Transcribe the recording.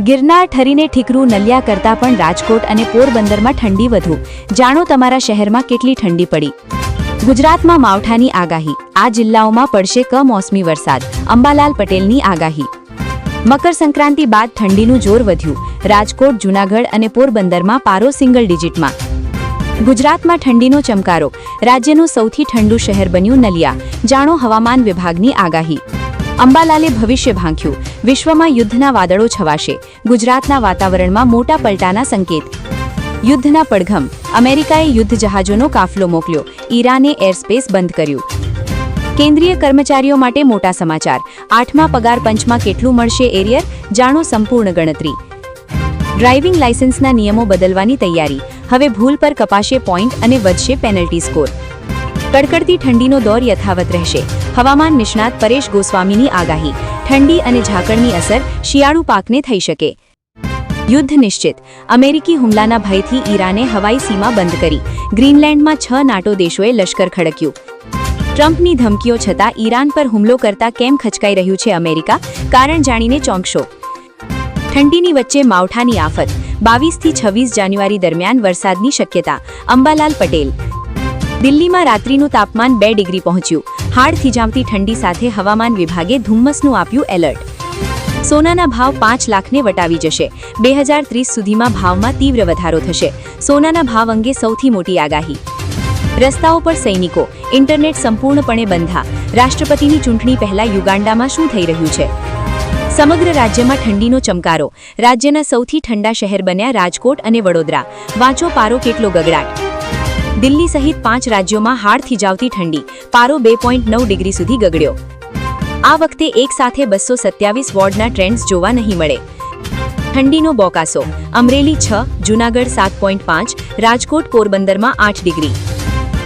ગિરનાર ઠરીને ઠીકરું નલિયા કરતાં પણ રાજકોટ અને પોરબંદરમાં ઠંડી વધુ. જાણો તમારા શહેરમાં કેટલી ઠંડી પડી. ગુજરાતમાં માવઠાની આગાહી. આ જિલ્લાઓમાં પડશે કમોસમી વરસાદ. અંબાલાલ પટેલની આગાહી. મકર સંક્રાંતિ બાદ ઠંડીનું જોર વધ્યું. રાજકોટ, જૂનાગઢ અને પોરબંદરમાં પારો સિંગલ ડિજિટમાં. ગુજરાતમાં ઠંડીનો ચમકારો. રાજ્યનું સૌથી ઠંડુ શહેર બન્યું નલિયા. જાણો હવામાન વિભાગની આગાહી. અંબાલાલે ભવિષ્ય ભાંખ્યું. વિશ્વમાં યુદ્ધના વાદળો છવાશે. ગુજરાતના વાતાવરણમાં મોટા પલટાના સંકેત. યુદ્ધના પડઘમ. અમેરિકાએ યુદ્ધ જહાજોનો કાફલો મોકલ્યો. ઈરાને એરસ્પેસ બંધ કર્યું. કેન્દ્રીય કર્મચારીઓ માટે મોટા સમાચાર. 8મા પગાર પંચમાં કેટલું મળશે એરિયર? જાણો સંપૂર્ણ ગણતરી. ડ્રાઇવિંગ લાયસન્સના નિયમો બદલવાની તૈયારી. હવે ભૂલ પર કપાશે પોઈન્ટ અને વધશે પેનલ્ટી સ્કોર. કડકડતી ઠંડીનો દોર યથાવત રહેશે. હવામાન નિષ્ણાત પરેશ ગોસ્વામીની આગાહી. ઠંડી અને ઝાકળની અસર શિયાળુ પાકને થઈ શકે. યુદ્ધ નિશ્ચિત. અમેરિકી હુમલાના ભયથી ઈરાને હવાઈ સીમા બંધ કરી. ગ્રીનલેન્ડમાં 6 નાટો દેશોએ લશ્કર ખડક્યું. ટ્રમ્પની ધમકીઓ છતાં ઈરાન પર હુમલો કરતા કેમ ખચકાઈ રહ્યું છે અમેરિકા? કારણ જાણીને ચોંકશો. ઠંડીની વચ્ચે માવઠાની આફત. 22 થી 26 જાન્યુઆરી દરમિયાન વરસાદની શક્યતા. અંબાલાલ પટેલ. દિલ્હીમાં રાત્રિનું તાપમાન 2 ડિગ્રી પહોંચ્યું. હાડ થીજાવતી ઠંડી સાથે હવામાન વિભાગે ધુમ્મસનું આપ્યું એલર્ટ. સોનાના ભાવ 5 લાખને વટાવી જશે. 2030 સુધીમાં ભાવમાં તીવ્ર વધારો થશે. સોનાના ભાવ અંગે સૌથી મોટી આગાહી. રસ્તાઓ પર સૈનિકો. ઇન્ટરનેટ સંપૂર્ણપણે બંધા. રાષ્ટ્રપતિની ચૂંટણી પહેલા યુગાન્ડામાં શું થઈ રહ્યું છે? સમગ્ર રાજ્યમાં ઠંડીનો ચમકારો. રાજ્યના સૌથી ઠંડા શહેર બન્યા રાજકોટ અને વડોદરા. વાંચો પારો કેટલો ગગડાટ. દિલ્હી સહિત 5 રાજ્યોમાં હાડ થીજાવતી ઠંડી. પારો 2.9 ડિગ્રી સુધી ગગડ્યો. આ વખતે એક સાથે 227 વોર્ડના ટ્રેન્ડ્સ જોવા નહીં મળે. ઠંડીનો બોકાસો. અમરેલી 6, જૂનાગઢ 7.5, રાજકોટ પોરબંદરમાં 8 ડિગ્રી.